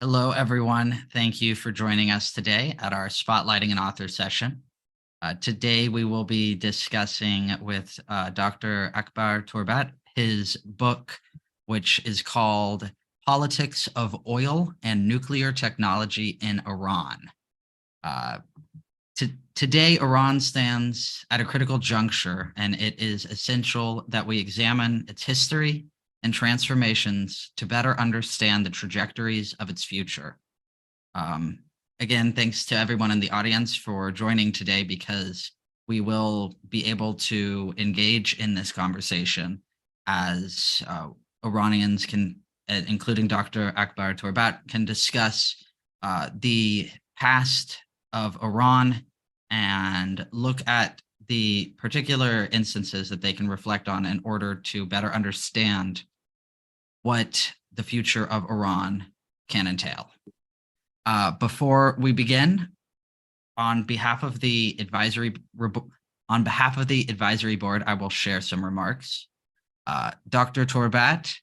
Hello, everyone. Thank you for joining us today at our Spotlighting an Author session. Today, we will be discussing with Dr. Akbar Torbat his book, which is called Politics of Oil and Nuclear Technology in Iran. Today, Iran stands at a critical juncture, and it is essential that we examine its history and transformations to better understand the trajectories of its future. Again, thanks to everyone in the audience for joining today, because we will be able to engage in this conversation as Iranians can, including Dr. Akbar Torbat, can discuss the past of Iran and look at the particular instances that they can reflect on in order to better understand what the future of Iran can entail. Before we begin, on behalf of the advisory board, I will share some remarks. Dr. Torbat,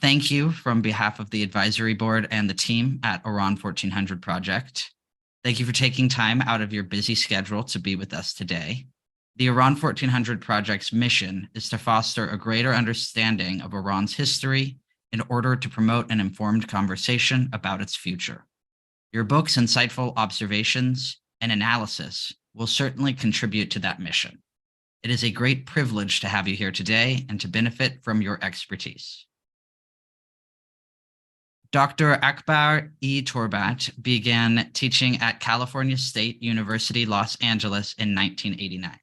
thank you from behalf of the advisory board and the team at Iran 1400 Project. Thank you for taking time out of your busy schedule to be with us today. The Iran 1400 Project's mission is to foster a greater understanding of Iran's history in order to promote an informed conversation about its future. Your book's insightful observations and analysis will certainly contribute to that mission. It is a great privilege to have you here today and to benefit from your expertise. Dr. Akbar E. Torbat began teaching at California State University, Los Angeles in 1989.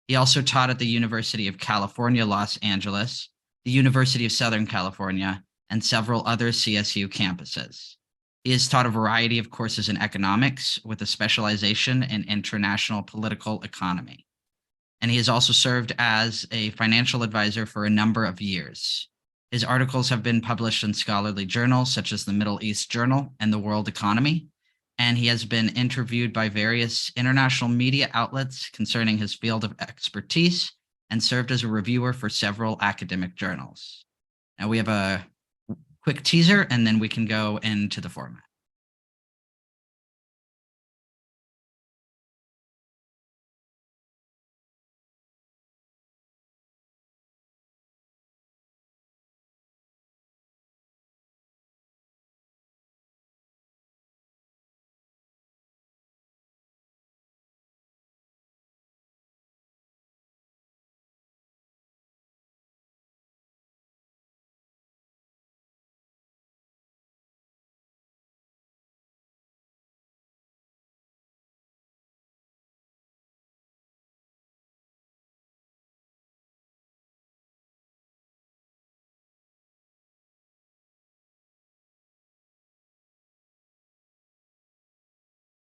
He also taught at the University of California, Los Angeles, the University of Southern California, and several other CSU campuses. He has taught a variety of courses in economics with a specialization in international political economy. And he has also served as a financial advisor for a number of years. His articles have been published in scholarly journals such as the Middle East Journal and the World Economy, and he has been interviewed by various international media outlets concerning his field of expertise and served as a reviewer for several academic journals. Now we have a quick teaser, and then we can go into the format.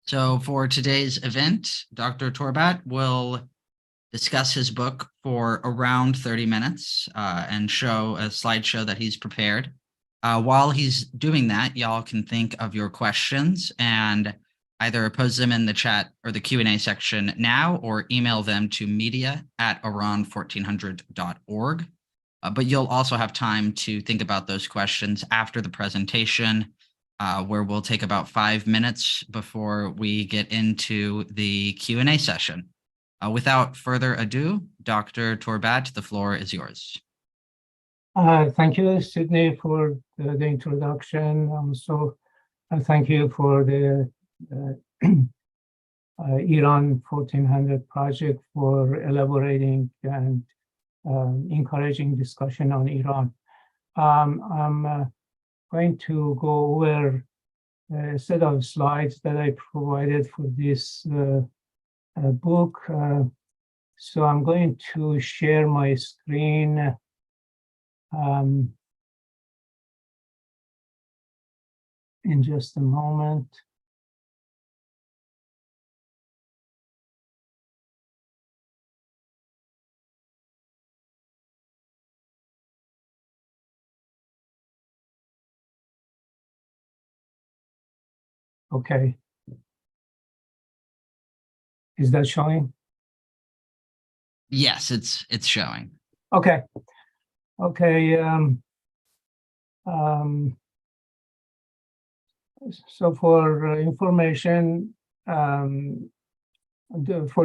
So for today's event, Dr. Torbat will discuss his book for around 30 minutes and show a slideshow that he's prepared. While he's doing that, y'all can think of your questions and either pose them in the chat or the Q&A section now, or email them to media@iran1400.org. But you'll also have time to think about those questions after the presentation, where we'll take about 5 minutes before we get into the Q&A session. Without further ado, Dr. Torbat, the floor is yours. Thank you, Sydney, for the introduction. So thank you for the Iran 1400 Project for elaborating and encouraging discussion on Iran. I'm going to go over a set of slides that I provided for this book. So I'm going to share my screen. In just a moment. Okay. Is that showing? Yes, it's showing. Okay. Okay. So for information, for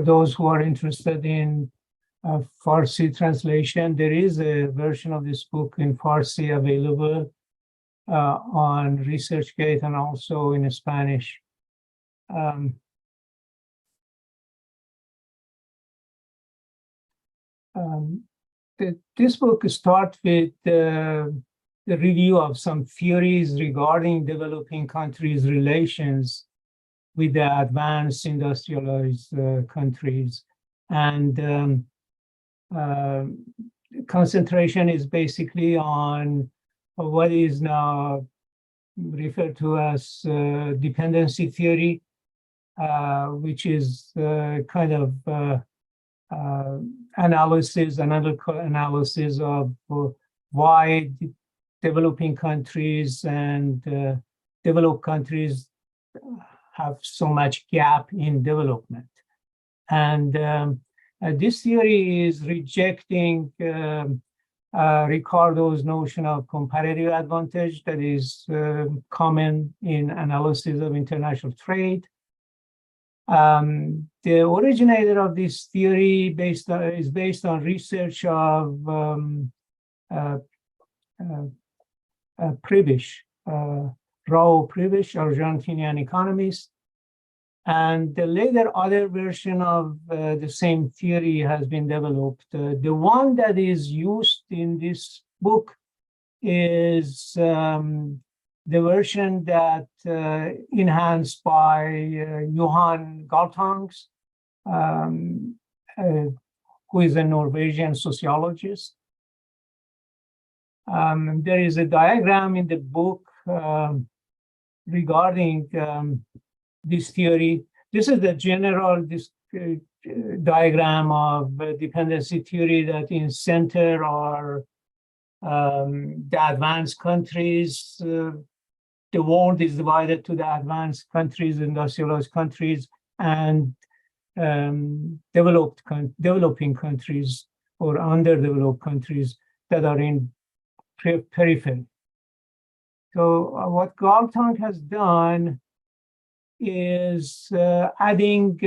those who are interested in Farsi translation, there is a version of this book in Farsi available on ResearchGate and also in Spanish. This book starts with the review of some theories regarding developing countries' relations with the advanced industrialized countries. And concentration is basically on what is now referred to as dependency theory, which is kind of analytical analysis of why developing countries and developed countries have so much gap in development. And this theory is rejecting Ricardo's notion of comparative advantage that is common in analysis of international trade. The originator of this theory is based on research of Prebisch, Raul Prebisch, Argentinian economist. And the later other version of the same theory has been developed. The one that is used in this book is the version that enhanced by Johan Galtung, who is a Norwegian sociologist. There is a diagram in the book regarding this theory. This is the general diagram of dependency theory, that in center are the advanced countries. The world is divided to the advanced countries, industrialized countries, and developing countries or underdeveloped countries that are in periphery. So what Galtung has done is adding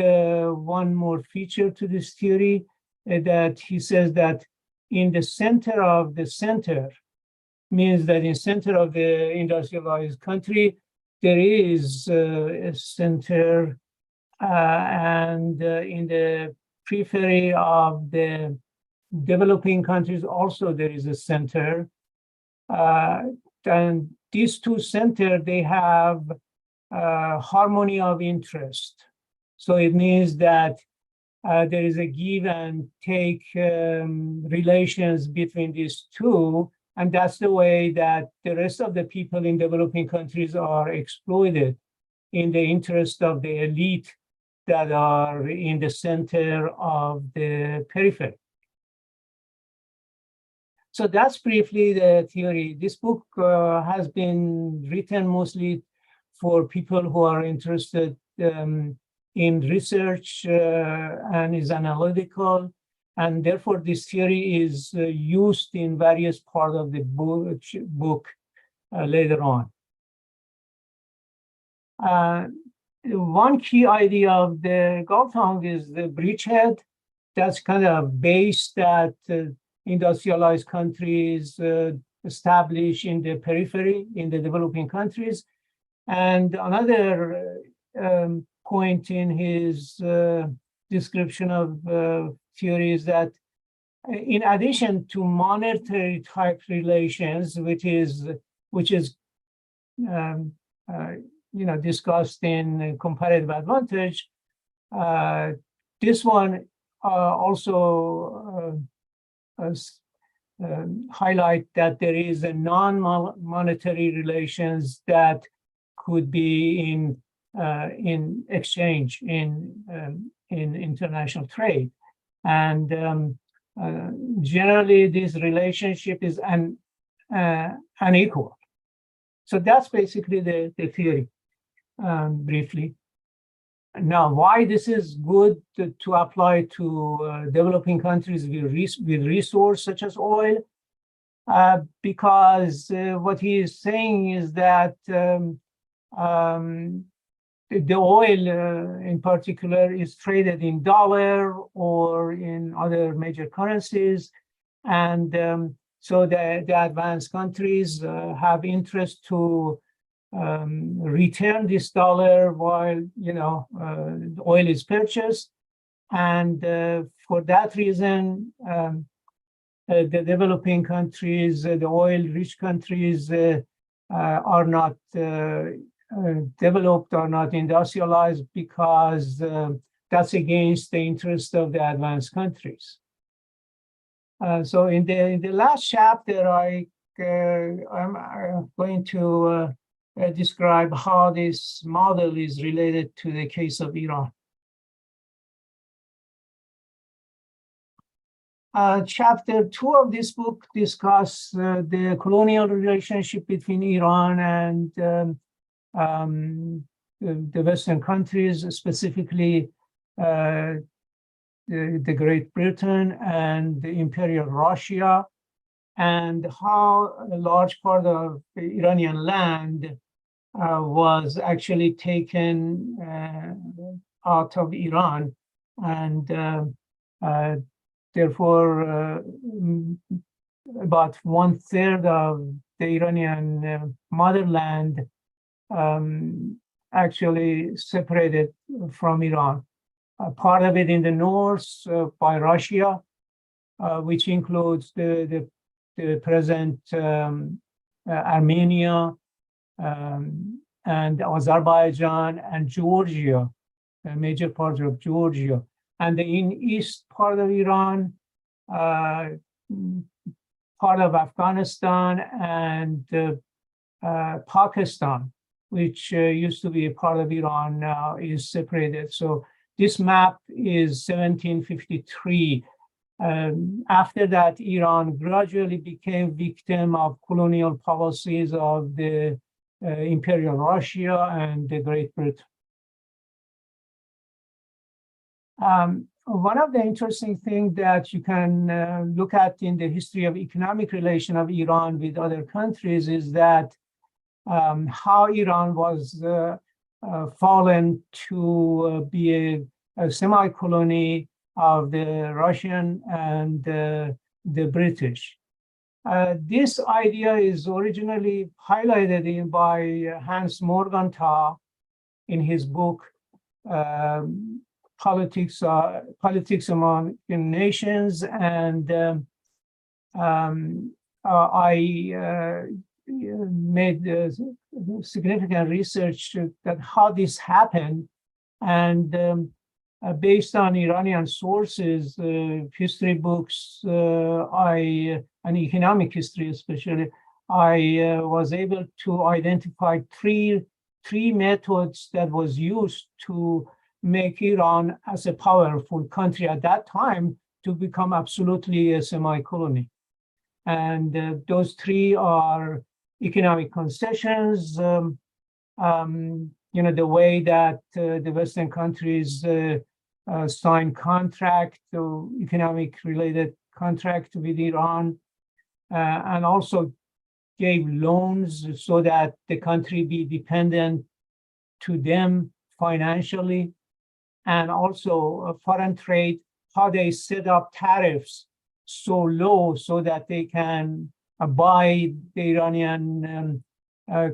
one more feature to this theory, that he says that in the center of the center means that in center of the industrialized country, there is a center, and in the periphery of the developing countries also there is a center. And these two centers, they have harmony of interest. So it means that there is a give and take relations between these two, and that's the way that the rest of the people in developing countries are exploited in the interest of the elite that are in the center of the periphery. So that's briefly the theory. This book has been written mostly for people who are interested in research and is analytical, and therefore this theory is used in various parts of the book later on. One key idea of the Galtung is the bridgehead. That's kind of based that industrialized countries establish in the periphery, in the developing countries. And another point in his description of theory is that in addition to monetary type relations, which is discussed in comparative advantage, this one also highlight that there is a non-monetary relations that could be in exchange in international trade, and generally this relationship is unequal. So that's basically the theory, briefly. Now, why this is good to apply to developing countries with resource such as oil? Because what he is saying is that the oil in particular is traded in dollar or in other major currencies. And so the advanced countries have interest to return this dollar while, the oil is purchased. And for that reason, the developing countries, the oil-rich countries are not developed or not industrialized because that's against the interest of the advanced countries. So in the last chapter, I'm going to describe how this model is related to the case of Iran. Chapter 2 of this book discusses the colonial relationship between Iran and the Western countries, specifically the Great Britain and the Imperial Russia, and how a large part of the Iranian land was actually taken out of Iran, and therefore about 1/3 of the Iranian motherland actually separated from Iran. Part of it in the north by Russia, which includes the present Armenia and Azerbaijan and Georgia, a major part of Georgia. And in east part of Iran, part of Afghanistan and Pakistan, which used to be a part of Iran, now is separated. So this map is 1753. After that, Iran gradually became victim of colonial policies of the Imperial Russia and the Great Britain. One of the interesting things that you can look at in the history of economic relation of Iran with other countries is that how Iran was fallen to be a semi-colony of the Russian and the British. This idea is originally highlighted by Hans Morgenthau in his book, Politics Among Nations, and I made significant research that how this happened, and based on Iranian sources, history books, and economic history especially, I was able to identify three methods that was used to make Iran as a powerful country at that time to become absolutely a semi-colony. And those three are economic concessions, the way that the Western countries sign contract, economic related contract with Iran, and also gave loans so that the country be dependent to them financially, and also foreign trade, how they set up tariffs so low so that they can buy the Iranian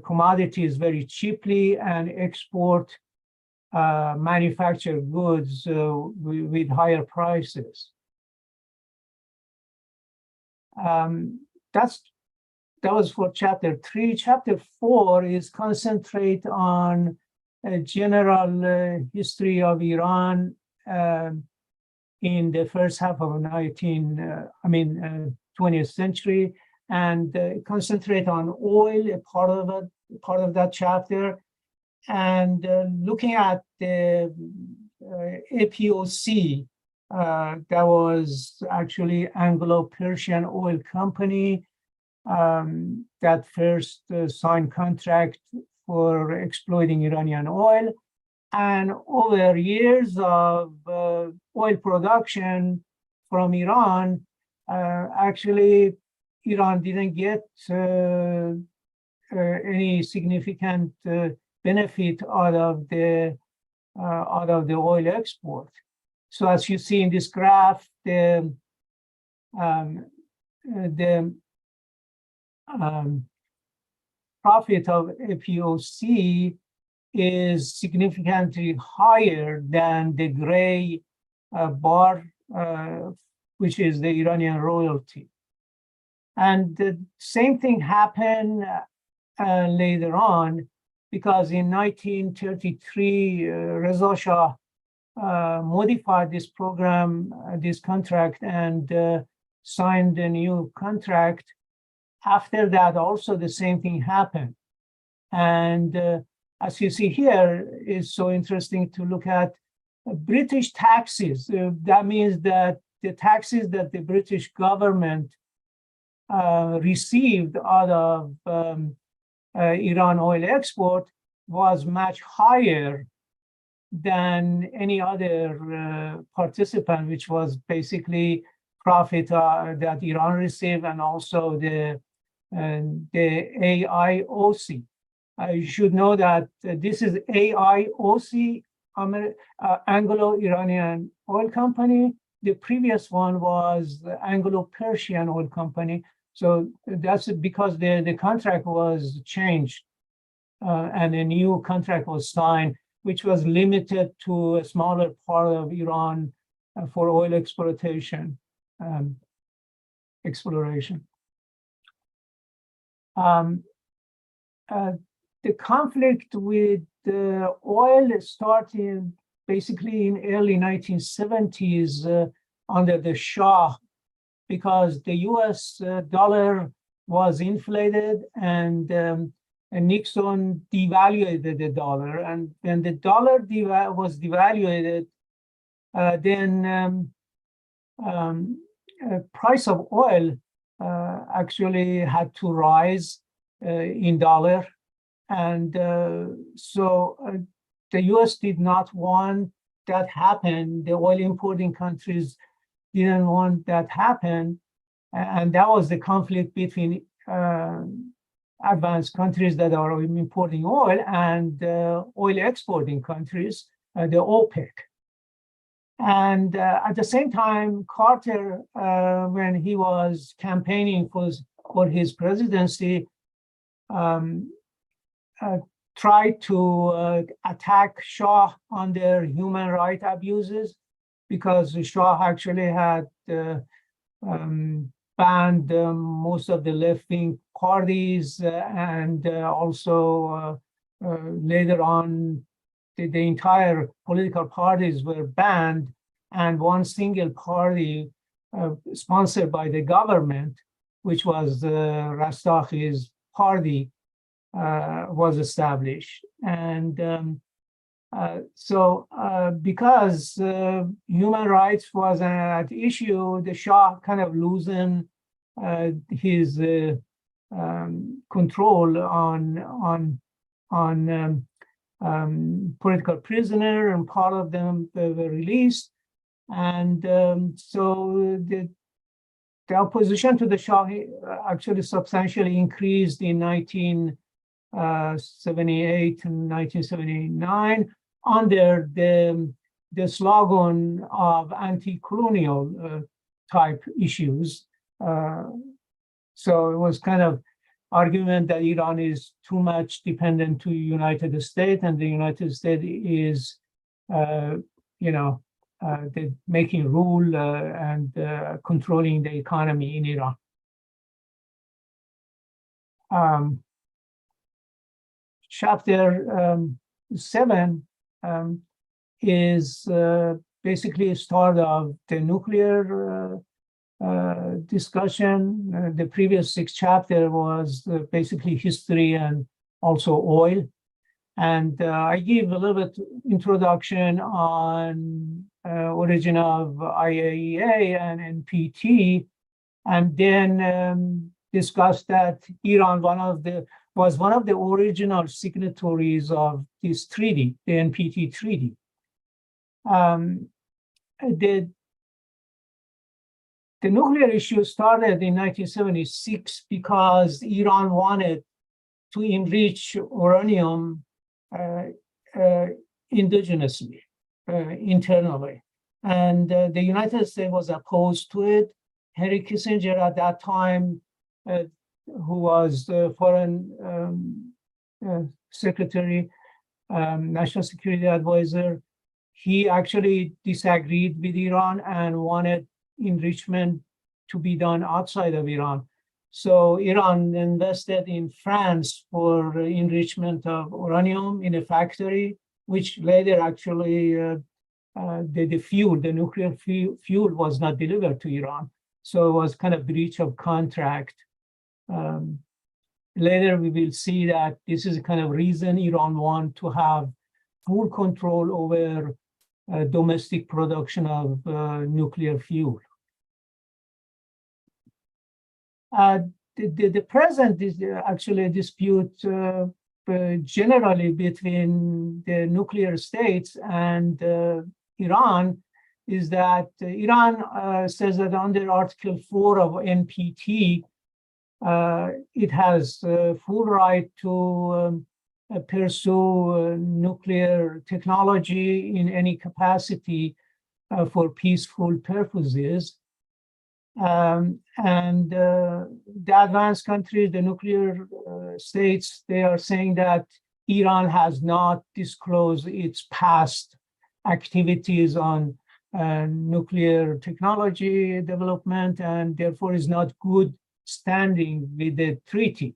commodities very cheaply and export manufactured goods with higher prices. That was for chapter 3. Chapter 4 is concentrate on a general history of Iran in the first half of 20th century, and concentrate on oil, a part of that chapter, and looking at the APOC, that was actually Anglo-Persian Oil Company, that first signed contract for exploiting Iranian oil. And over years of oil production from Iran, actually, Iran didn't get any significant benefit out of the oil export. So as you see in this graph, the profit of FEOC is significantly higher than the gray bar, which is the Iranian royalty. And the same thing happened later on, because in 1933, Reza Shah modified this program, this contract, and signed a new contract. After that, also the same thing happened. And as you see here, it's so interesting to look at British taxes. That means that the taxes that the British government received out of Iran oil export was much higher than any other participant, which was basically profit that Iran received, and also the AIOC. You should know that this is AIOC, Anglo-Iranian Oil Company. The previous one was the Anglo-Persian Oil Company. So that's because the contract was changed and a new contract was signed, which was limited to a smaller part of Iran for oil exploration. The conflict with oil started basically in early 1970s under the Shah, because the US dollar was inflated and Nixon devaluated the dollar. And when the dollar was devaluated, then price of oil actually had to rise in dollar. And so the US did not want that happen. The oil importing countries didn't want that happen. And that was the conflict between advanced countries that are importing oil and oil exporting countries, the OPEC. And at the same time, Carter, when he was campaigning for his presidency, tried to attack Shah on their human rights abuses, because Shah actually had banned most of the left-wing parties, and also later on, the entire political parties were banned, and one single party sponsored by the government, which was Rastakhi's party, was established. And so because human rights was at issue, the Shah kind of loosened his control on political prisoner, and part of them were released. And so the opposition to the Shah actually substantially increased in 1978 and 1979 under the slogan of anti-colonial type issues. So it was kind of argument that Iran is too much dependent to the United States, and the United States is, making rule and controlling the economy in Iran. Chapter 7 is basically a start of the nuclear discussion. The previous 6 chapters was basically history and also oil. And I give a little bit introduction on origin of IAEA and NPT, and then discuss that Iran was one of the original signatories of this treaty, the NPT treaty. The nuclear issue started in 1976 because Iran wanted to enrich uranium indigenously, internally. And the United States was opposed to it. Henry Kissinger at that time, who was the foreign secretary, national security advisor, he actually disagreed with Iran and wanted enrichment to be done outside of Iran. So Iran invested in France for enrichment of uranium in a factory, which later actually the nuclear fuel was not delivered to Iran. So it was kind of breach of contract. Later, we will see that this is the kind of reason Iran want to have full control over domestic production of nuclear fuel. The present is actually a dispute generally between the nuclear states and Iran, is that Iran says that under Article 4 of NPT, it has full right to pursue nuclear technology in any capacity for peaceful purposes. And the advanced countries, the nuclear states, they are saying that Iran has not disclosed its past activities on nuclear technology development, and therefore is not good standing with the treaty.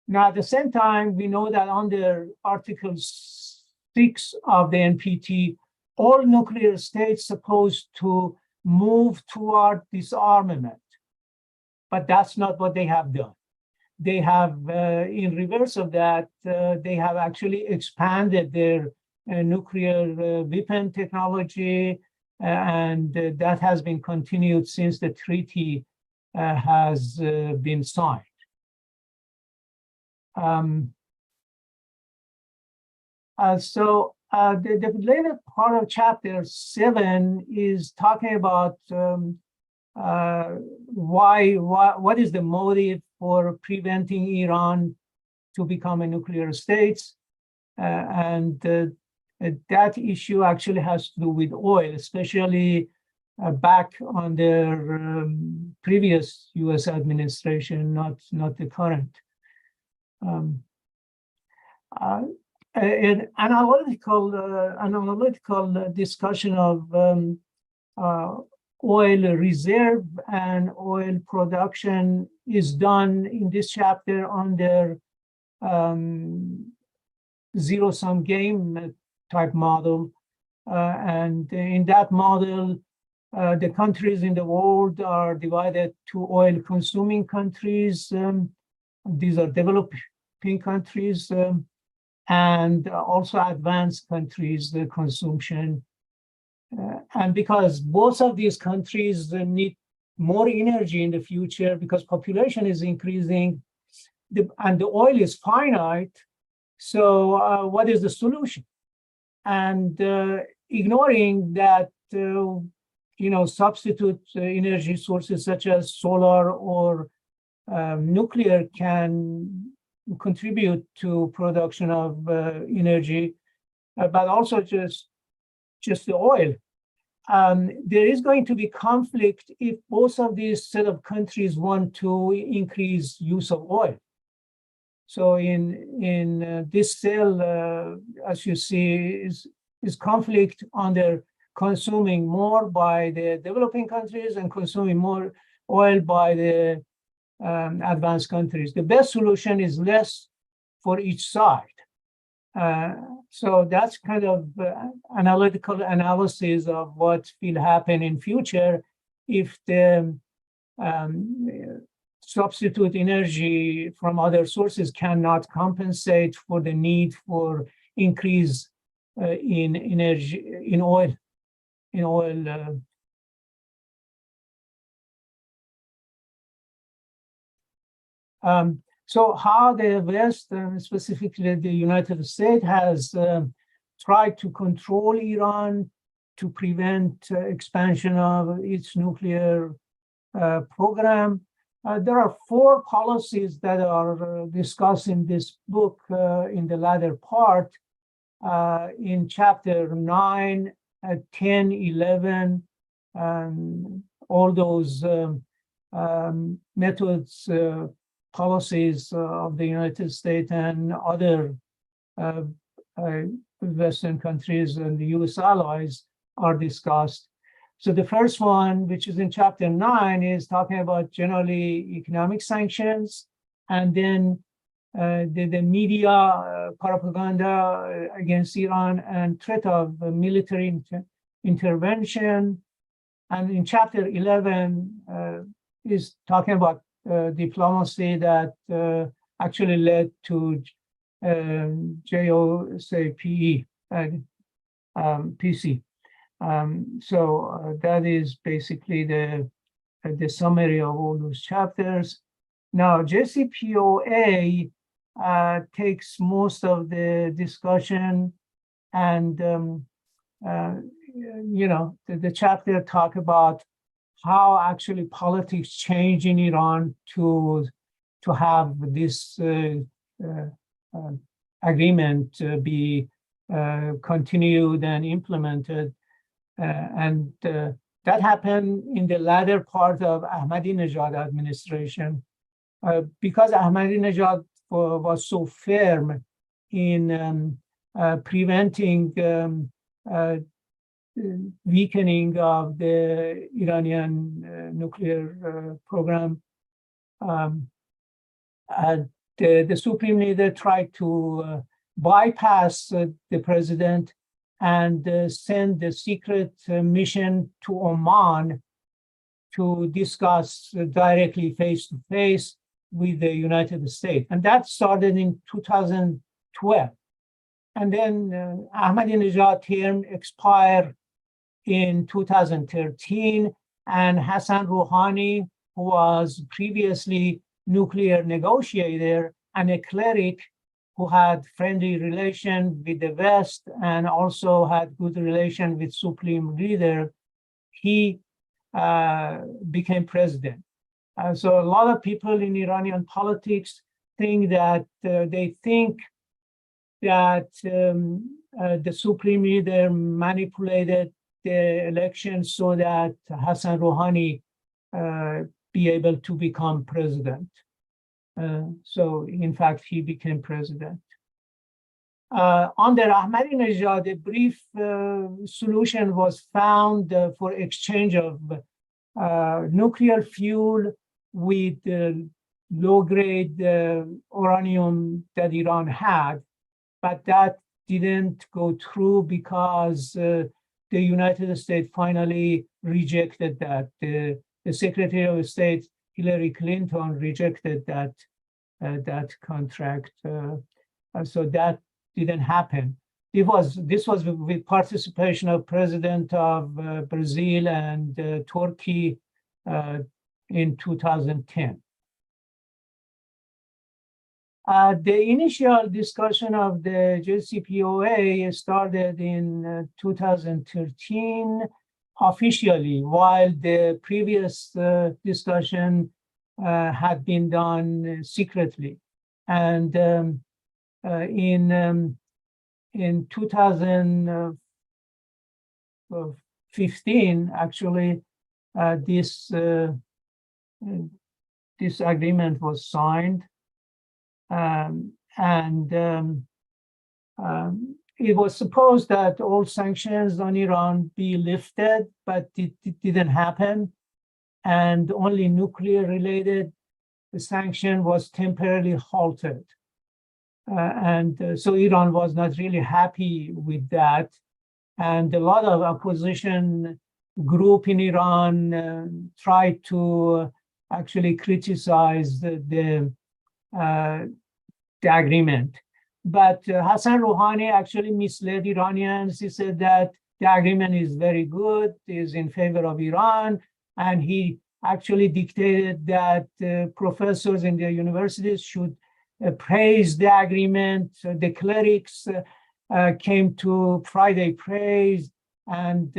Now, at the same time, we know that under Article 6 of the NPT, all nuclear states supposed to move toward disarmament, but that's not what they have done. They have, in reverse of that, they have actually expanded their nuclear weapon technology, and that has been continued since the treaty has been signed. The later part of chapter 7 is talking about what is the motive for preventing Iran to become a nuclear state, and that issue actually has to do with oil, especially back under previous U.S. administration, not the current. An analytical discussion of oil reserve and oil production is done in this chapter under zero-sum game type model. And in that model, the countries in the world are divided to oil-consuming countries. These are developing countries, and also advanced countries, the consumption. And because both of these countries need more energy in the future because population is increasing and the oil is finite, so what is the solution? And ignoring that, substitute energy sources such as solar or nuclear can contribute to production of energy, but also just the oil. There is going to be conflict if both of these set of countries want to increase use of oil. So in this cell, as you see, is conflict under consuming more by the developing countries and consuming more oil by the advanced countries. The best solution is less for each side. So that's kind of analytical analysis of what will happen in future if the substitute energy from other sources cannot compensate for the need for increase in energy, in oil. So how the West, specifically the United States, has tried to control Iran to prevent expansion of its nuclear program. there are four policies that are discussed in this book in the latter part. In chapter 9, 10, 11, all those methods, policies of the United States and other Western countries and the US allies are discussed. So the first one, which is in chapter 9, is talking about generally economic sanctions, and then the media propaganda against Iran and threat of military intervention. And in chapter 11 is talking about diplomacy that actually led to JOCPE, PC. So that is basically the summary of all those chapters. Now, JCPOA takes most of the discussion, and the chapter talk about how actually politics change in Iran to have this agreement be continued and implemented. And that happened in the latter part of Ahmadinejad administration, because Ahmadinejad was so firm in preventing weakening of the Iranian nuclear program. The Supreme Leader tried to bypass the president and send the secret mission to Oman to discuss directly face-to-face with the United States. And that started in 2012. And then Ahmadinejad term expired in 2013, and Hassan Rouhani, who was previously nuclear negotiator and a cleric who had friendly relation with the West and also had good relation with Supreme Leader, he became president. So a lot of people in Iranian politics think that the Supreme Leader manipulated the election so that Hassan Rouhani be able to become president. So in fact, he became president. Under Ahmadinejad, a brief solution was found for exchange of nuclear fuel with low-grade uranium that Iran had, but that didn't go through because the United States finally rejected that. The Secretary of State, Hillary Clinton, rejected that contract. So that didn't happen. This was with participation of President of Brazil and Turkey in 2010. The initial discussion of the JCPOA started in 2013 officially, while the previous discussion had been done secretly. And in 2015, actually, this agreement was signed. It was supposed that all sanctions on Iran be lifted, but it didn't happen. And only nuclear-related sanction was temporarily halted. So Iran was not really happy with that. And a lot of opposition group in Iran tried to actually criticize the agreement. But Hassan Rouhani actually misled Iranians. He said that the agreement is very good, is in favor of Iran, and he actually dictated that professors in the universities should praise the agreement. So the clerics came to Friday praise, and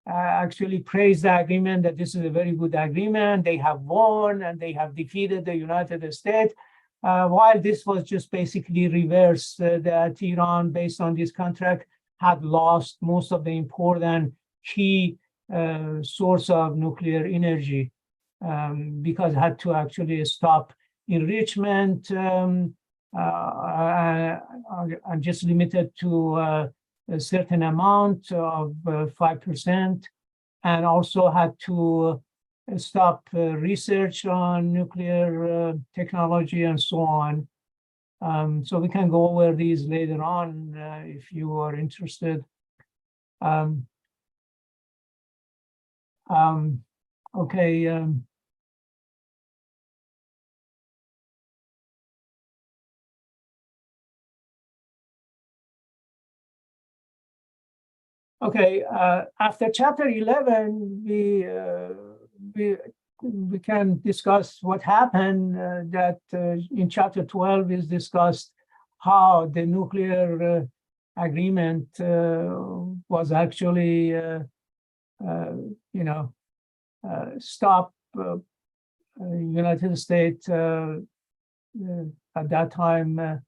actually praised the agreement, that this is a very good agreement. They have won and they have defeated the United States. While this was just basically reverse, that Iran, based on this contract, had lost most of the important key source of nuclear energy, because it had to actually stop enrichment and just limited to a certain amount of 5%, and also had to stop research on nuclear technology and so on. So we can go over these later on if you are interested. Okay. Okay, after chapter 11, we can discuss what happened. That in chapter 12 is discussed how the nuclear agreement was actually, stop United States at that time.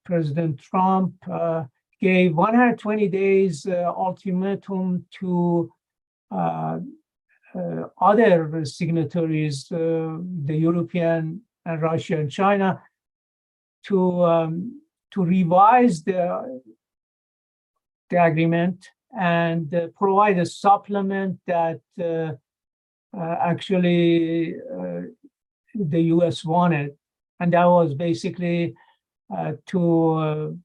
President Trump gave 120 days ultimatum to other signatories, the European and Russia and China, to revise the agreement and provide a supplement that actually the US wanted. And that was basically to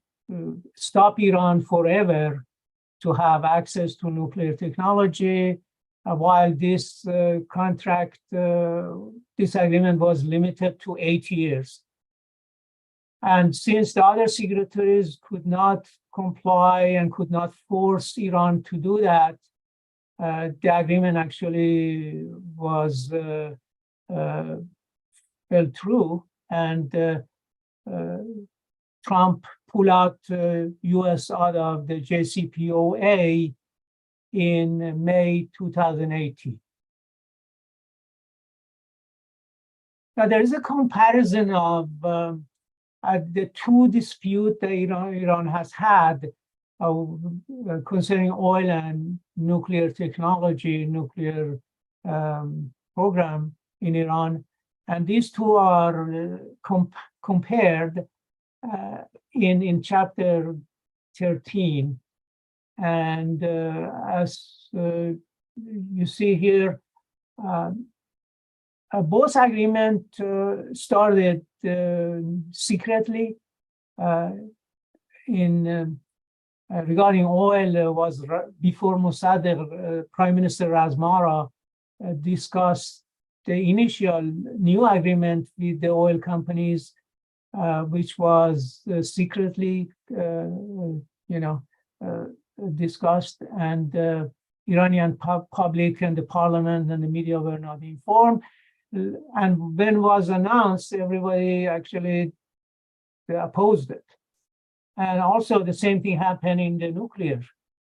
stop Iran forever to have access to nuclear technology, while this contract, this agreement was limited to 8 years. And since the other signatories could not comply and could not force Iran to do that, the agreement actually was fell through, and Trump pulled out US out of the JCPOA in May 2018. Now, there is a comparison of the two disputes that Iran has had concerning oil and nuclear technology, nuclear program in Iran. And these two are compared in chapter 13. And as you see here, both agreements started secretly. Regarding oil, was before Mossadegh, Prime Minister Razmara discussed the initial new agreement with the oil companies, which was secretly, discussed, and Iranian public and the parliament and the media were not informed. And when it was announced, everybody actually opposed it. And also the same thing happened in the nuclear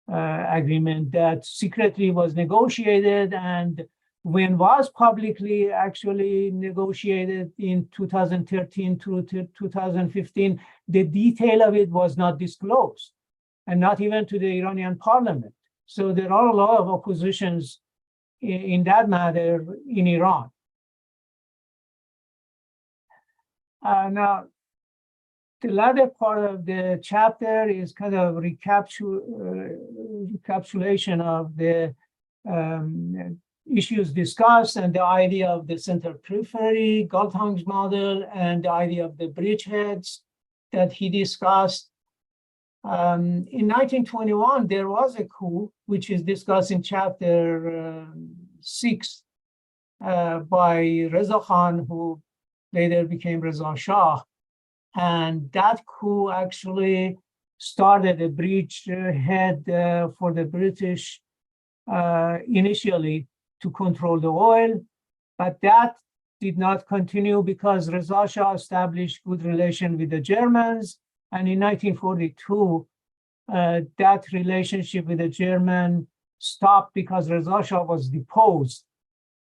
agreement, that secretly was negotiated, and when was publicly actually negotiated in 2013 through 2015, the detail of it was not disclosed, and not even to the Iranian parliament. So there are a lot of oppositions in that matter in Iran. Now, the latter part of the chapter is kind of recapitulation of the issues discussed, and the idea of the center periphery, Galtang's model, and the idea of the bridgeheads that he discussed. In 1921, there was a coup, which is discussed in chapter 6 by Reza Khan, who later became Reza Shah. And that coup actually started a bridgehead for the British initially to control the oil, but that did not continue because Reza Shah established good relation with the Germans. And in 1942, that relationship with the German stopped because Reza Shah was deposed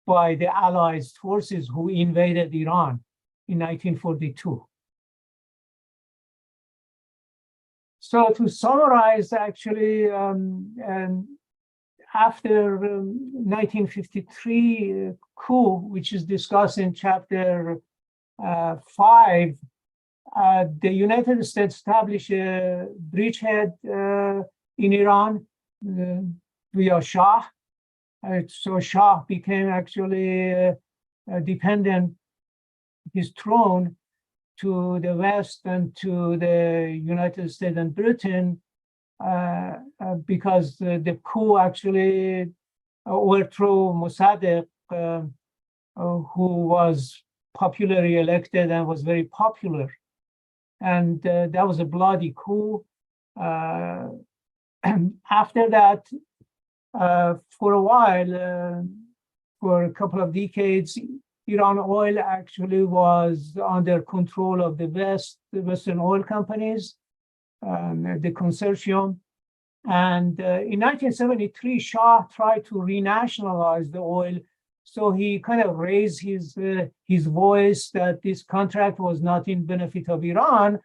by the Allied forces who invaded Iran in 1942. So to summarize, actually, after 1953 coup, which is discussed in chapter 5, the United States established a bridgehead in Iran via Shah. So Shah became actually dependent, his throne, to the West and to the United States and Britain, because the coup actually overthrew Mossadegh, who was popularly elected and was very popular. And that was a bloody coup. After that, for a while, for a couple of decades, Iran oil actually was under control of the Western oil companies, the consortium. And in 1973, Shah tried to renationalize the oil. So he kind of raised his voice that this contract was not in benefit of Iran.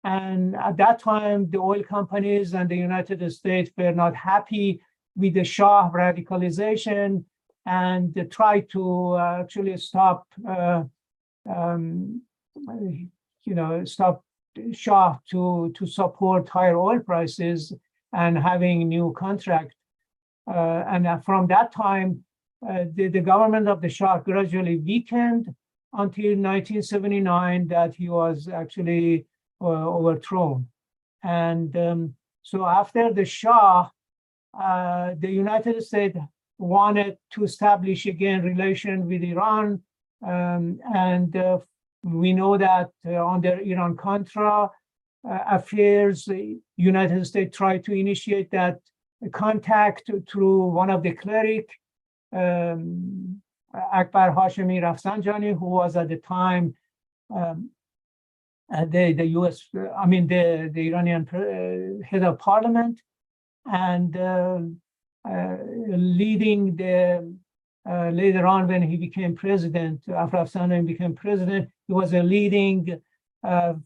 And at that time, the oil companies and the United States were not happy with the Shah radicalization, and they tried to actually stop, stop Shah to support higher oil prices and having new contract. And from that time, the government of the Shah gradually weakened until 1979 that he was actually overthrown. And so after the Shah, the United States wanted to establish again relation with Iran. And we know that under Iran-Contra affairs, the United States tried to initiate that contact through one of the cleric, Akbar Hashemi Rafsanjani, who was at the time the U.S., the Iranian head of parliament, and leading the, later on when he became president, after Rafsanjani became president, he was a leading head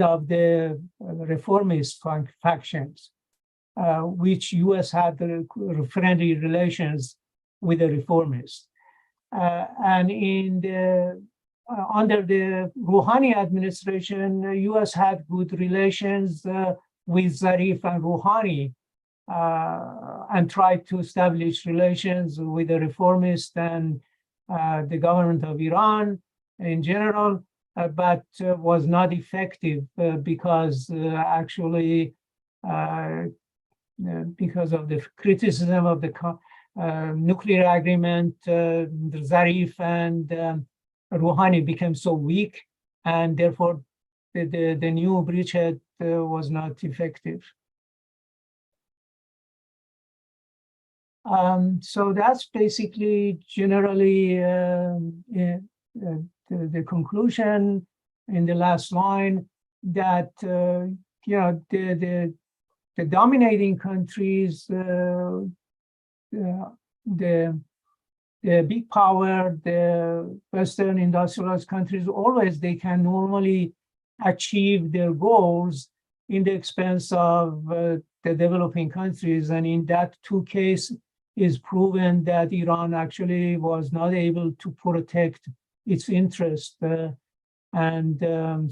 of the reformist factions, which U.S. had friendly relations with the reformists. And in the under the Rouhani administration, U.S. had good relations with Zarif and Rouhani, and tried to establish relations with the reformists and the government of Iran in general, but was not effective because actually because of the criticism of the nuclear agreement, Zarif and Rouhani became so weak, and therefore the new bridgehead was not effective. So that's basically generally the conclusion in the last line, that the dominating countries, the big power, the Western industrialized countries, always they can normally achieve their goals in the expense of the developing countries. And in that two cases, is proven that Iran actually was not able to protect its interest. And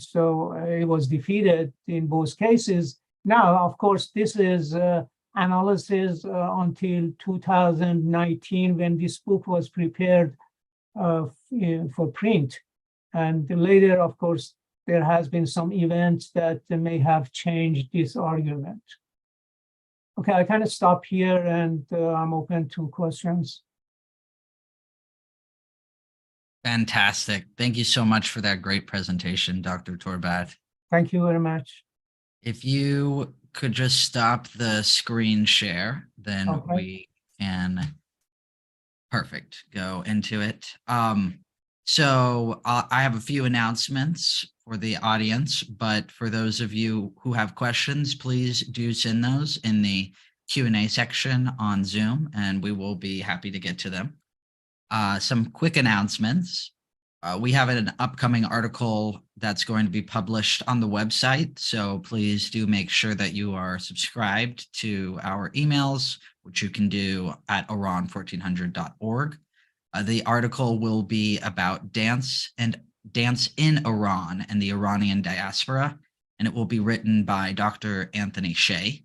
so it was defeated in both cases. Now, of course, this is analysis until 2019, when this book was prepared for print. And later, of course, there has been some events that may have changed this argument. Okay, I kind of stop here, and I'm open to questions. Fantastic. Thank you so much for that great presentation, Dr. Torbat. Thank you very much. If you could just stop the screen share, then Okay. we can, perfect, go into it. So I have a few announcements for the audience, but for those of you who have questions, please do send those in the Q&A section on Zoom, and we will be happy to get to them. Some quick announcements. We have an upcoming article that's going to be published on the website, so please do make sure that you are subscribed to our emails, which you can do at iran1400.org. The article will be about dance in Iran and the Iranian diaspora, and it will be written by Dr. Anthony Shea.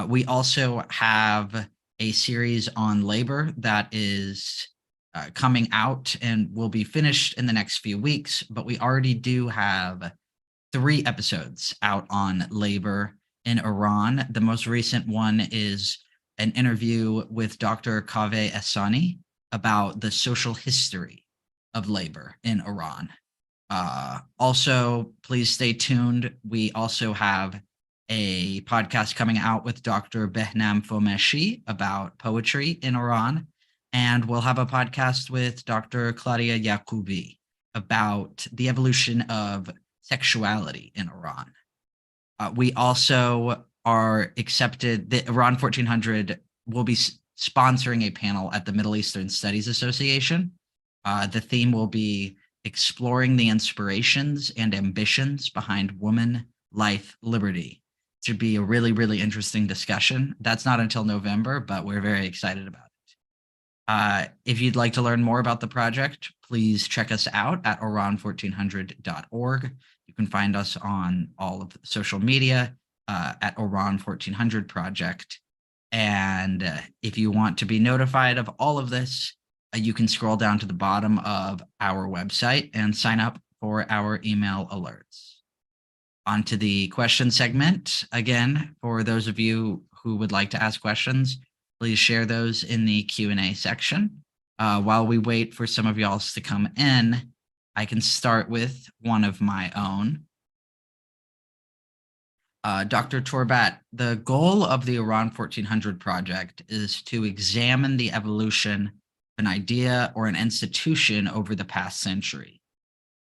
We also have a series on labor that is coming out and will be finished in the next few weeks, but we already do have 3 episodes out on labor in Iran. The most recent one is an interview with Dr. Kaveh Ehsani about the social history of labor in Iran. Also, please stay tuned. We also have a podcast coming out with Dr. Behnam Fomeshi about poetry in Iran. And we'll have a podcast with Dr. Claudia Yacoubi about the evolution of sexuality in Iran. We also are accepted, the Iran 1400 will be sponsoring a panel at the Middle Eastern Studies Association. The theme will be exploring the inspirations and ambitions behind woman, life, liberty. It should be a really, really interesting discussion. That's not until November, but we're very excited about it. If you'd like to learn more about the project, please check us out at iran1400.org. You can find us on all of social media at Iran 1400 Project. And if you want to be notified of all of this, you can scroll down to the bottom of our website and sign up for our email alerts. On to the question segment. Again, for those of you who would like to ask questions, please share those in the Q&A section. While we wait for some of y'all to come in, I can start with one of my own. Dr. Torbat, the goal of the Iran 1400 project is to examine the evolution of an idea or an institution over the past century.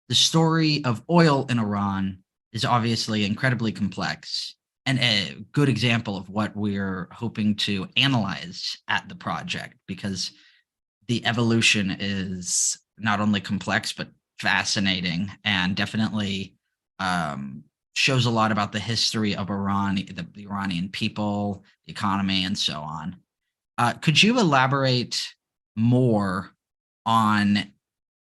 The story of oil in Iran is obviously incredibly complex and a good example of what we're hoping to analyze at the project, because the evolution is not only complex, but fascinating and definitely shows a lot about the history of Iran, the Iranian people, the economy, and so on. Could you elaborate more on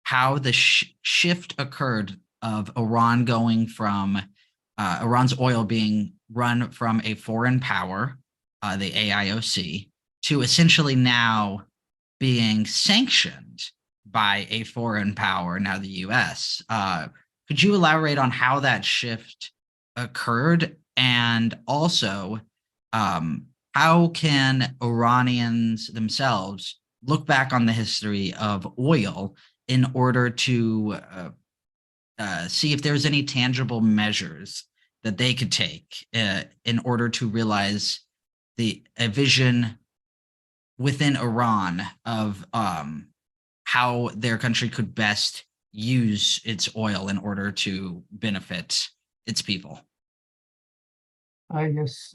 how the shift occurred of Iran going from Iran's oil being run from a foreign power, the AIOC, to essentially now being sanctioned by a foreign power, now the US? Could you elaborate on how that shift occurred? And also, how can Iranians themselves look back on the history of oil in order to see if there's any tangible measures that they could take in order to realize a vision within Iran of how their country could best use its oil in order to benefit its people? I guess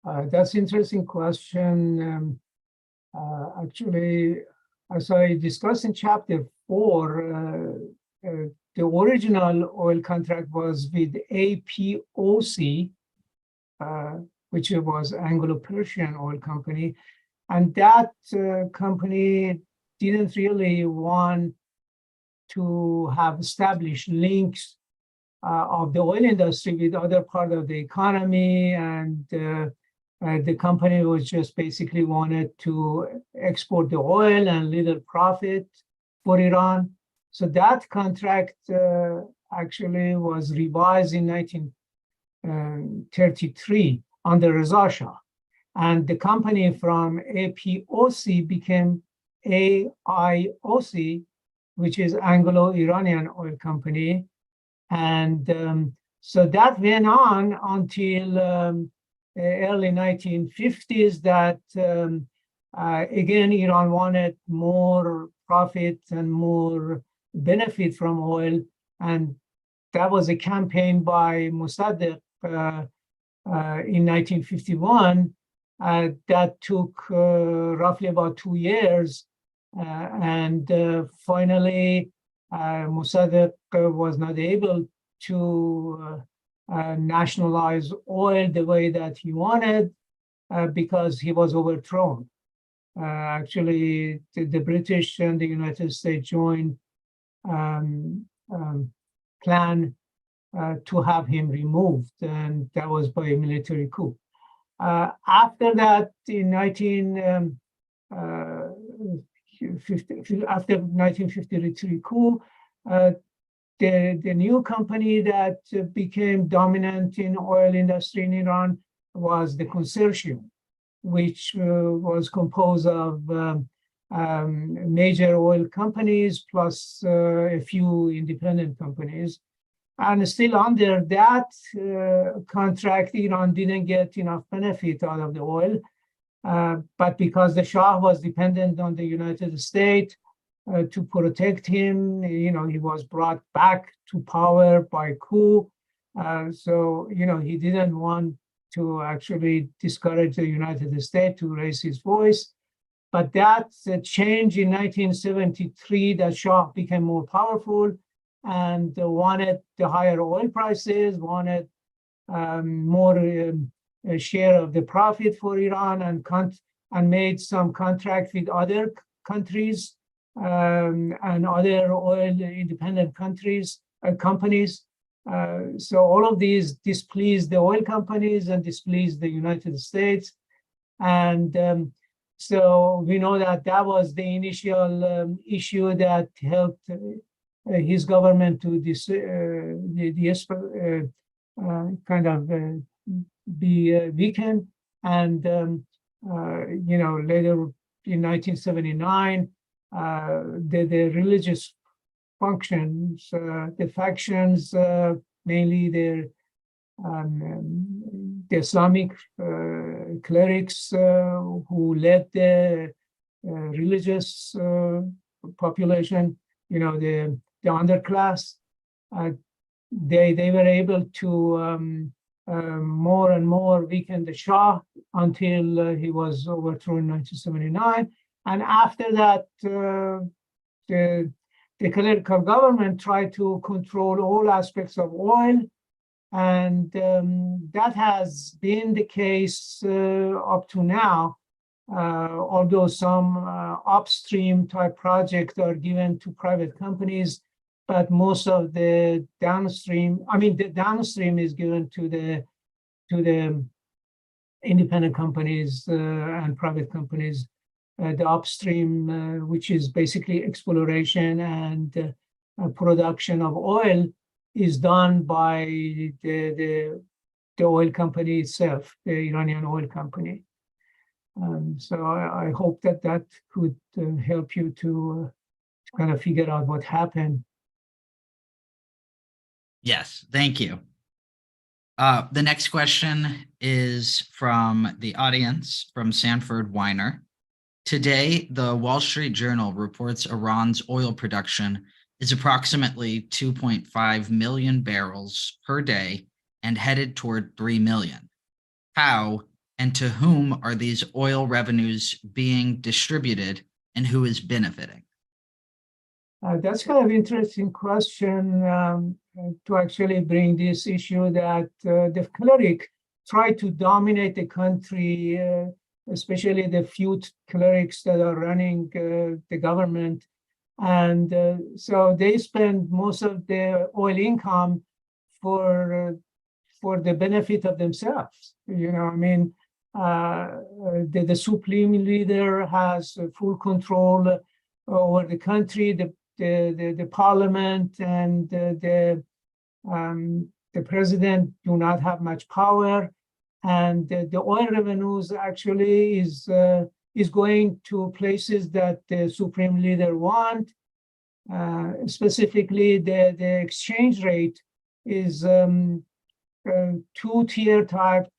that's an interesting question. Actually, as I discussed in chapter 4, the original oil contract was with APOC, which was Anglo-Persian Oil Company. And that company didn't really want to have established links of the oil industry with other part of the economy. And the company was just basically wanted to export the oil and little profit for Iran. So that contract actually was revised in 1933 under Reza Shah. And the company from APOC became AIOC, which is Anglo-Iranian Oil Company. And so that went on until early 1950s, that again, Iran wanted more profit and more benefit from oil. And that was a campaign by Mossadegh in 1951. That took roughly about 2 years. And finally, Mossadegh was not able to nationalize oil the way that he wanted because he was overthrown. Actually, the British and the United States joined plan to have him removed, and that was by a military coup. After that, in after 1953 coup, the new company that became dominant in oil industry in Iran was the consortium, which was composed of major oil companies plus a few independent companies. And still under that contract, Iran didn't get enough benefit out of the oil. But because the Shah was dependent on the United States to protect him, he was brought back to power by coup. So, he didn't want to actually discourage the United States to raise his voice. But that change in 1973, that Shah became more powerful and wanted the higher oil prices, wanted more share of the profit for Iran, and made some contract with other countries and other oil independent companies. So all of these displeased the oil companies and displeased the United States. And so we know that that was the initial issue that helped his government to be weakened. And later in 1979, the religious functions, the factions, mainly the Islamic clerics who led the religious population, the underclass, they were able to more and more weaken the Shah until he was overthrown in 1979. And after that, the clerical government tried to control all aspects of oil. And that has been the case up to now, although some upstream type projects are given to private companies, but most of the downstream, the downstream is given to the independent companies and private companies. The upstream, which is basically exploration and production of oil, is done by the oil company itself, the Iranian Oil Company. So I hope that could help you to kind of figure out what happened. Yes, thank you. The next question is from the audience, from Sanford Weiner. Today, the Wall Street Journal reports Iran's oil production is approximately 2.5 million barrels per day and headed toward 3 million. How and to whom are these oil revenues being distributed, and who is benefiting? That's kind of interesting question to actually bring this issue that the cleric tried to dominate the country, especially the few clerics that are running the government. And so they spend most of their oil income for the benefit of themselves. The supreme leader has full control over the country. The parliament and the president do not have much power, and the oil revenues actually is going to places that the supreme leader want. Specifically, the exchange rate is two-tier type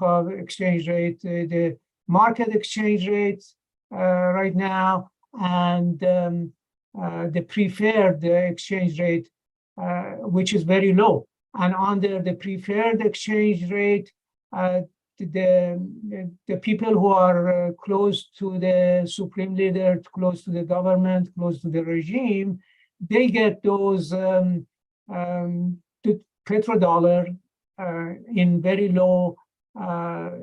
of exchange rate. The market exchange rates right now, and the preferred exchange rate, which is very low. And under the preferred exchange rate, the people who are close to the supreme leader, close to the government, close to the regime, they get those petrodollar in very low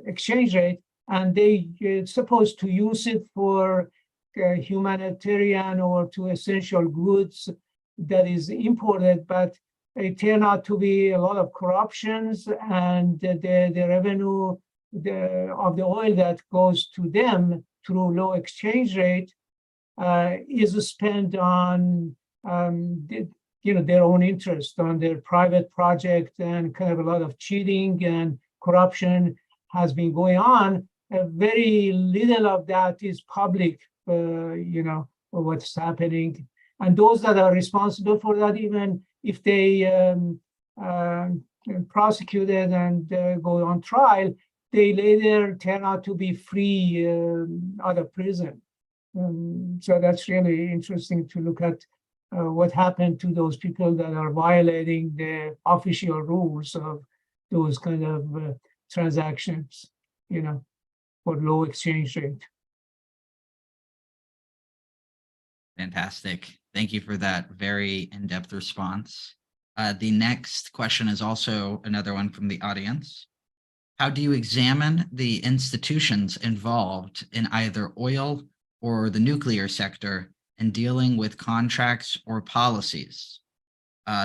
exchange rate, and they're supposed to use it for humanitarian or to essential goods that is imported, but it turned out to be a lot of corruptions, and the revenue of the oil that goes to them through low exchange rate is spent on their own interest, on their private project, and kind of a lot of cheating and corruption has been going on. Very little of that is public, what's happening. And those that are responsible for that, even if they prosecuted and go on trial, they later turn out to be free out of prison. So that's really interesting to look at what happened to those people that are violating the official rules of those kind of transactions, for low exchange rate. Fantastic. Thank you for that very in-depth response. The next question is also another one from the audience. How do you examine the institutions involved in either oil or the nuclear sector in dealing with contracts or policies?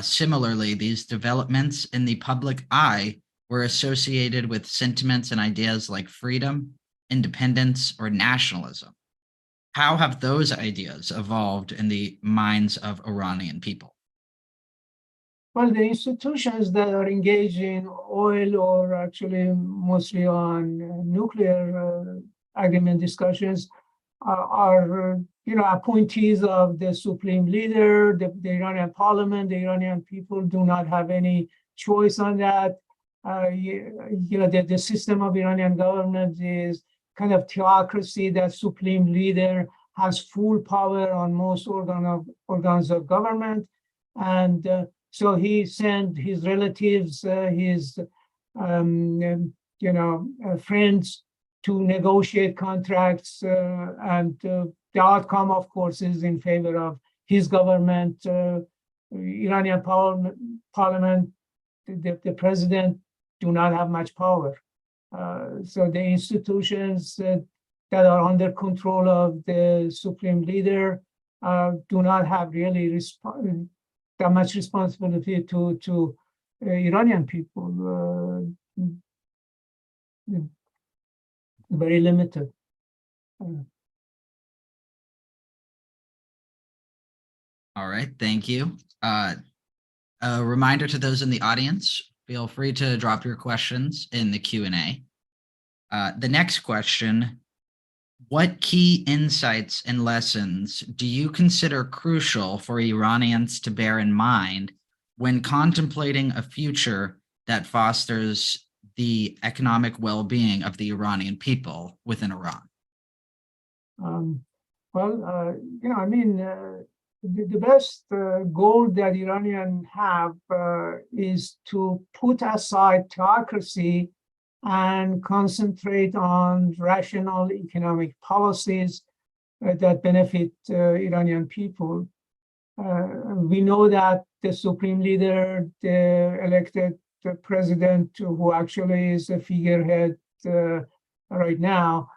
Similarly, these developments in the public eye were associated with sentiments and ideas like freedom, independence, or nationalism. How have those ideas evolved in the minds of Iranian people? Well, the institutions that are engaged in oil, or actually mostly on nuclear agreement discussions, are appointees of the supreme leader, the Iranian parliament. The Iranian people do not have any choice on that. The system of Iranian government is kind of theocracy. That supreme leader has full power on most organs of government, and so he sent his relatives, his friends to negotiate contracts, and the outcome, of course, is in favor of his government. Iranian parliament, the president do not have much power. So the institutions that are under control of the supreme leader do not have really that much responsibility to Iranian people. Very limited. All right, thank you. A reminder to those in the audience, feel free to drop your questions in the Q&A. The next question, what key insights and lessons do you consider crucial for Iranians to bear in mind when contemplating a future that fosters the economic well-being of the Iranian people within Iran? The best goal that Iranians have is to put aside theocracy and concentrate on rational economic policies that benefit Iranian people. We know that the supreme leader, the elected president, who actually is a figurehead right now,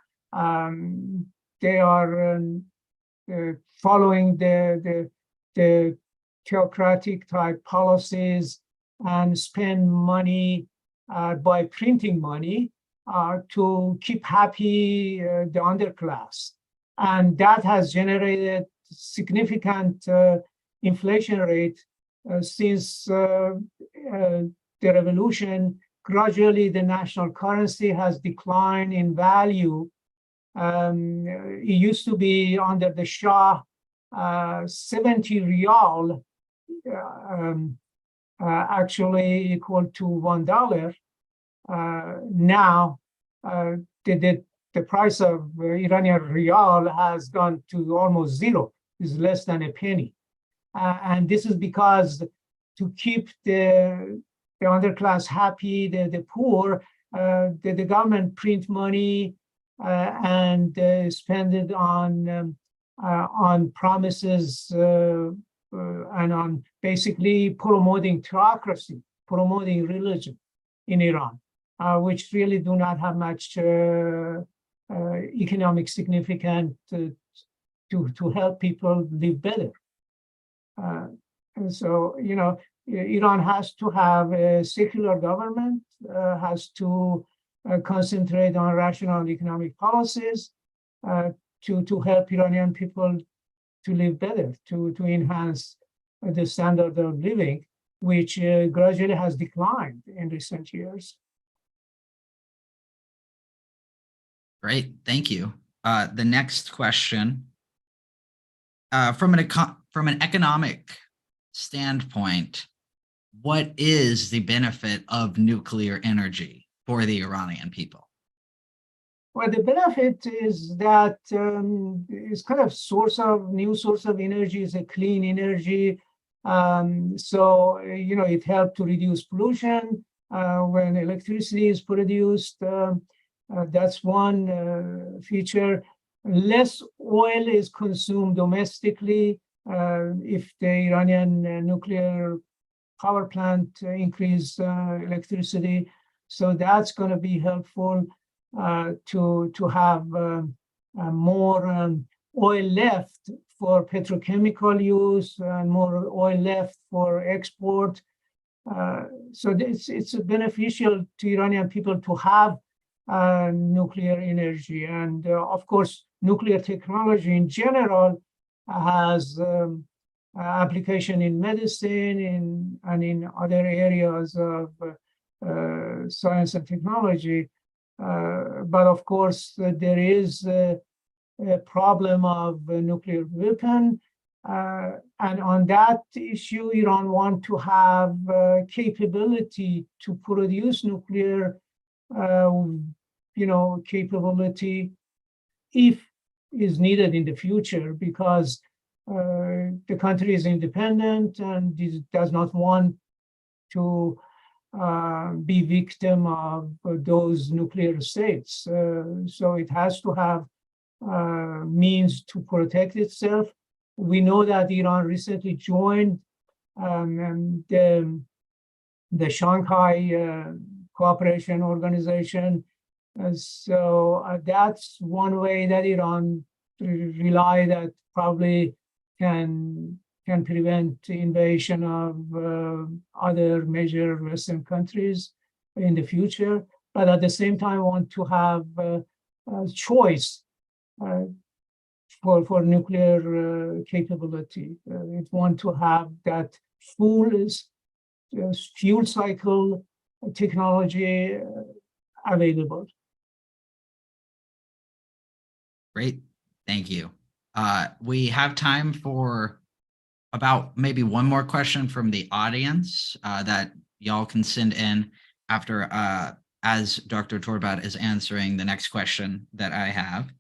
they are following the theocratic type policies and spend money by printing money to keep happy the underclass. And that has generated significant inflation rate since the revolution. Gradually, the national currency has declined in value. It used to be under the Shah 70 rial, actually equal to $1. Now, the price of Iranian rial has gone to almost zero. It's less than a penny. And this is because to keep the the underclass happy, the poor, the government print money and spend it on promises and on basically promoting theocracy, promoting religion in Iran, which really do not have much economic significance to help people live better. And so, Iran has to have a secular government, has to concentrate on rational economic policies to help Iranian people to live better, to enhance the standard of living, which gradually has declined in recent years. Great, thank you. The next question, from an economic standpoint, what is the benefit of nuclear energy for the Iranian people? Well, the benefit is that it's kind of new source of energy, is a clean energy. So, it helped to reduce pollution when electricity is produced. That's one feature. Less oil is consumed domestically if the Iranian nuclear power plant increase electricity. So that's going to be helpful to have more oil left for petrochemical use and more oil left for export. So it's beneficial to Iranian people to have nuclear energy. And of course, nuclear technology in general has application in medicine and in other areas of science and technology. But of course, there is a problem of nuclear weapon. And on that issue, Iran want to have capability to produce nuclear capability if is needed in the future, because the country is independent and does not want to be victim of those nuclear states. So it has to have means to protect itself. We know that Iran recently joined the Shanghai Cooperation Organization. So that's one way that Iran rely that probably can prevent invasion of other major Western countries in the future, but at the same time want to have a choice for nuclear capability. It want to have that fuel cycle technology available. Great, thank you. We have time for about maybe one more question from the audience that y'all can send in after as Dr. Torbat is answering the next question that I have.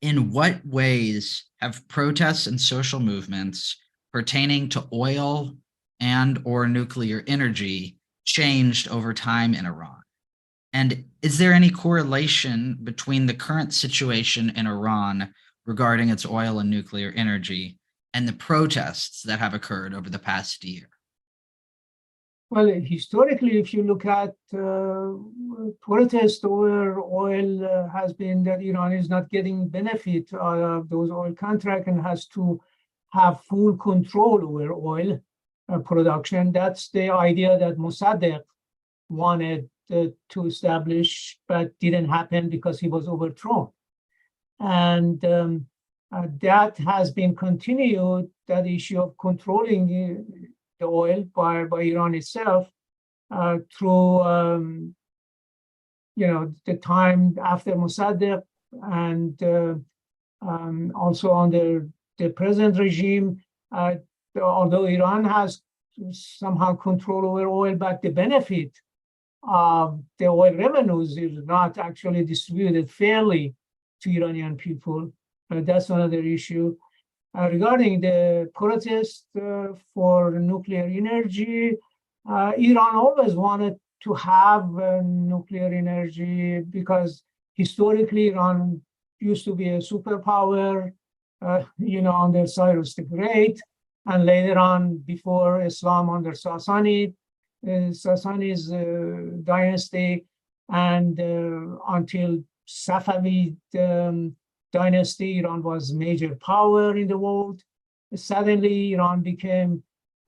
In what ways have protests and social movements pertaining to oil and or nuclear energy changed over time in Iran? And is there any correlation between the current situation in Iran regarding its oil and nuclear energy and the protests that have occurred over the past year? Well, historically, if you look at protest over oil has been that Iran is not getting benefit out of those oil contracts and has to have full control over oil production. That's the idea that Mossadegh wanted to establish, but didn't happen because he was overthrown. And that has been continued, that issue of controlling the oil by Iran itself through the time after Mossadegh and also under the present regime. Although Iran has somehow control over oil, but the benefit of the oil revenues is not actually distributed fairly to Iranian people. That's another issue. regarding the protest for nuclear energy, Iran always wanted to have nuclear energy because historically Iran used to be a superpower, under Cyrus the Great, and later on, before Islam, under Sassani's dynasty, and until Safavid dynasty, Iran was major power in the world. Suddenly, Iran became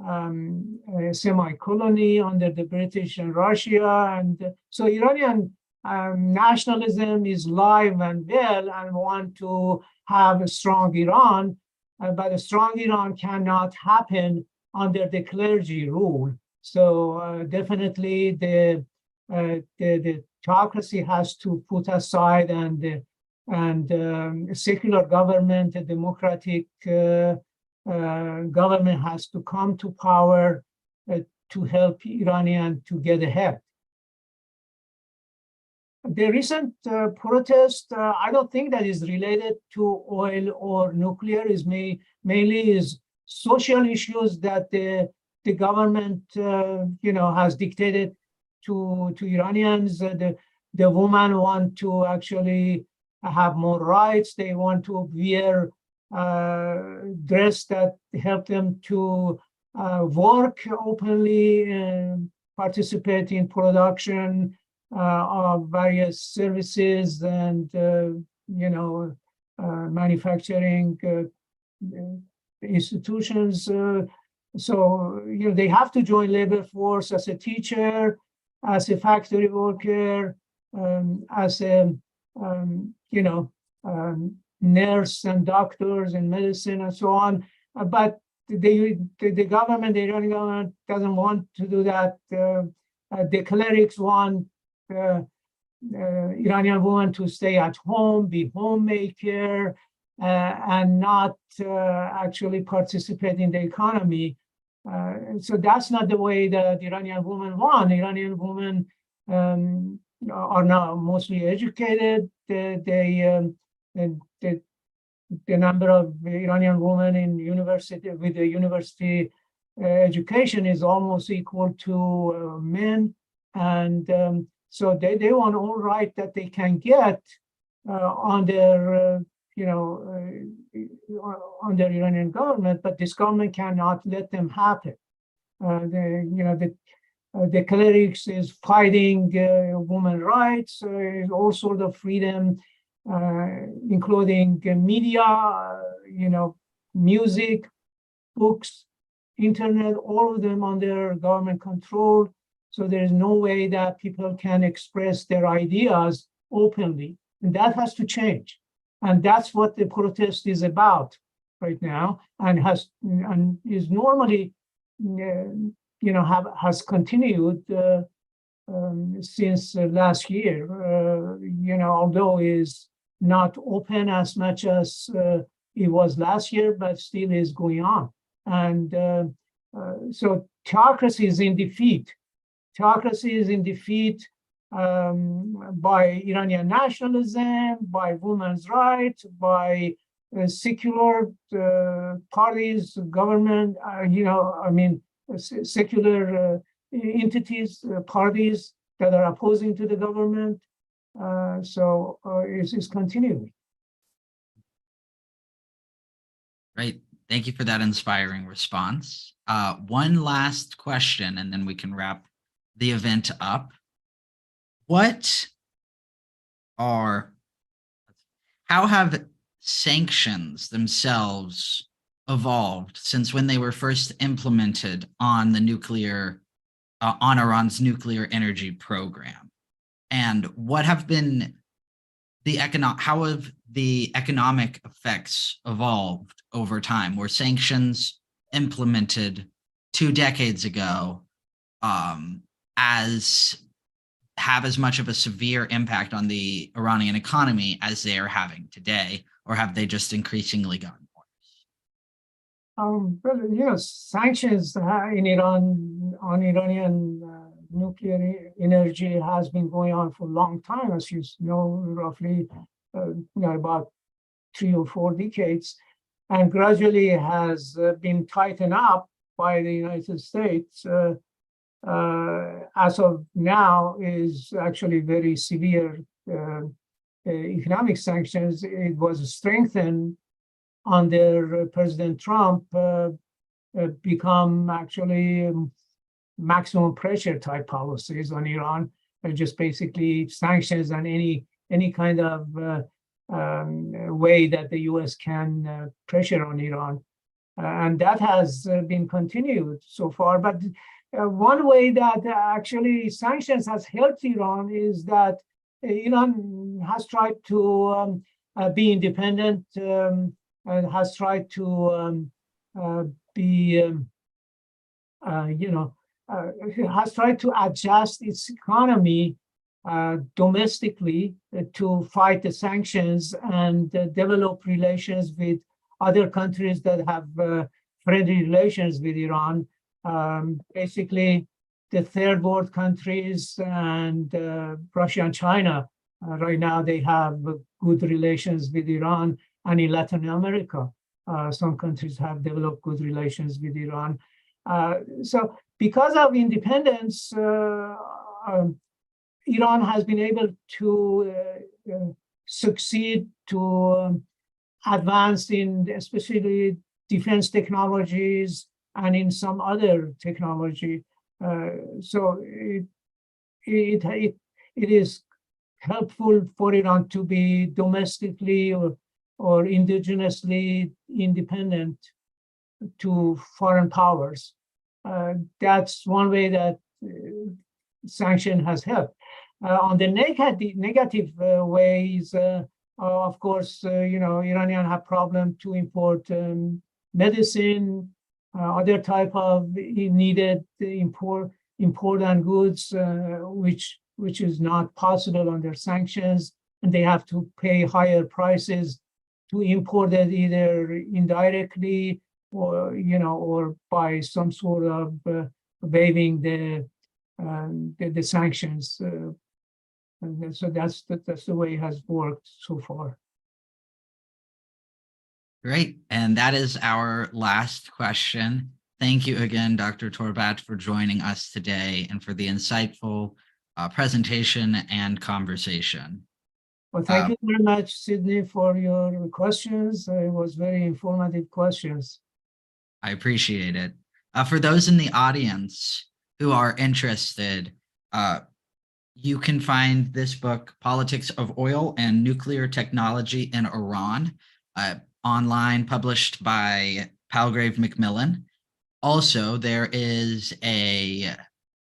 a semi-colony under the British and Russia, and so Iranian nationalism is live and well, and want to have a strong Iran, but a strong Iran cannot happen under the clergy rule. So definitely the theocracy has to put aside, and secular government, a democratic government has to come to power to help Iranian to get ahead. The recent protest, I don't think that is related to oil or nuclear, is mainly is social issues that the government, has dictated to Iranians. The women want to actually have more rights. They want to wear dress that help them to work openly and participate in production of various services and manufacturing institutions. So they have to join labor force as a teacher, as a factory worker, as a nurse and doctors and medicine and so on. But the government, the Iranian government, doesn't want to do that. The clerics want Iranian women to stay at home, be homemaker, and not actually participate in the economy. So that's not the way that the Iranian women want. Iranian women are now mostly educated. The number of Iranian women in university with the university education is almost equal to men, and so they want all right that they can get on their Iranian government, but this government cannot let them happen. The clerics is fighting women's rights, all sorts of freedom, including media, music, books, internet, all of them under government control. So there is no way that people can express their ideas openly, and that has to change. And that's what the protest is about right now, and is normally, has continued since last year. Although is not open as much as it was last year, but still is going on. And so theocracy is in defeat. Theocracy is in defeat by Iranian nationalism, by women's rights, by secular parties, government, secular entities, parties that are opposing to the government. So it's continuing. Right. Thank you for that inspiring response. One last question, and then we can wrap the event up. How have sanctions themselves evolved since when they were first implemented on the on Iran's nuclear energy program? And what have been how have the economic effects evolved over time? Were sanctions implemented 2 decades ago have as much of a severe impact on the Iranian economy as they are having today, or have they just increasingly gotten worse? Sanctions in Iran on Iranian nuclear energy has been going on for a long time, as you know, roughly about 3 or 4 decades. and gradually has been tightened up by the United States, as of now is actually very severe economic sanctions. It was strengthened under President Trump, become actually maximum pressure type policies on Iran, just basically sanctions and any kind of way that the U.S. can pressure on Iran. And that has been continued so far. But one way that actually sanctions has helped Iran is that Iran has tried to be independent, and has tried to has tried to adjust its economy domestically to fight the sanctions and develop relations with other countries that have friendly relations with Iran. Basically, the third world countries and Russia and China, right now they have good relations with Iran, and in Latin America, some countries have developed good relations with Iran. So because of independence, Iran has been able to succeed to advance in especially defense technologies and in some other technology. So it is helpful for Iran to be domestically or indigenously independent to foreign powers. That's one way that sanction has helped. On the negative ways, of course, Iranian have problem to import medicine, other type of needed important goods, which is not possible under sanctions, and they have to pay higher prices to import it either indirectly or by some sort of waiving the sanctions. And so that's the way it has worked so far. Great. And that is our last question. Thank you again, Dr. Torbat, for joining us today and for the insightful presentation and conversation. Well, thank you very much, Sydney, for your questions. It was very informative questions. I appreciate it. For those in the audience who are interested, you can find this book, Politics of Oil and Nuclear Technology in Iran, online, published by Palgrave Macmillan. Also, there is a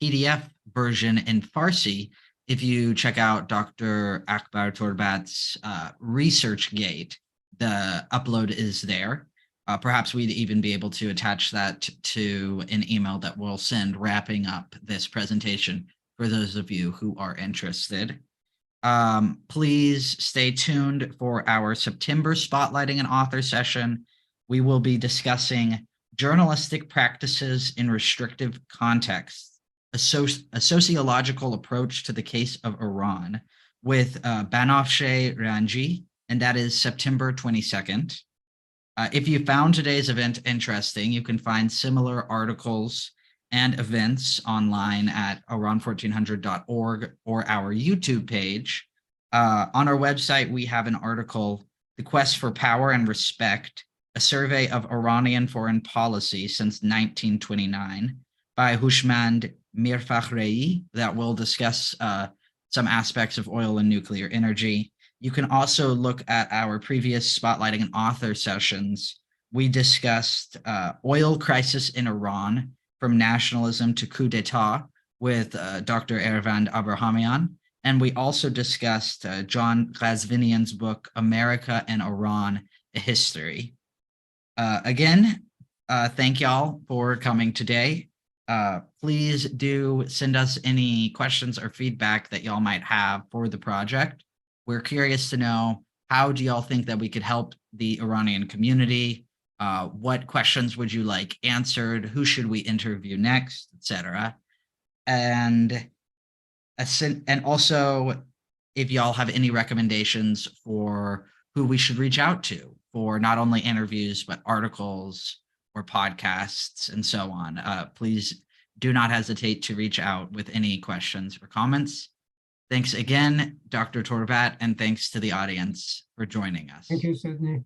PDF version in Farsi. If you check out Dr. Akbar Torbat's ResearchGate, the upload is there. Perhaps we'd even be able to attach that to an email that we'll send wrapping up this presentation for those of you who are interested. Please stay tuned for our September Spotlighting an Author session. We will be discussing journalistic practices in restrictive contexts, a sociological approach to the case of Iran with Banafsheh Ranji, and that is September 22nd. If you found today's event interesting, you can find similar articles and events online at iran1400.org or our YouTube page. On our website, we have an article, The Quest for Power and Respect, a survey of Iranian foreign policy since 1929 by Houshmand Mirfakhrei that will discuss some aspects of oil and nuclear energy. You can also look at our previous Spotlighting an Author sessions. We discussed oil crisis in Iran, from nationalism to coup d'etat, with Dr. Ervand Abrahamian. And we also discussed John Ghazvinian's book, America and Iran, A History. Again, thank y'all for coming today. Please do send us any questions or feedback that y'all might have for the project. We're curious to know, how do y'all think that we could help the Iranian community? What questions would you like answered? Who should we interview next, etc. And also, if y'all have any recommendations for who we should reach out to for not only interviews, but articles or podcasts and so on. Please do not hesitate to reach out with any questions or comments. Thanks again, Dr. Torbat, and thanks to the audience for joining us. Thank you, Sydney.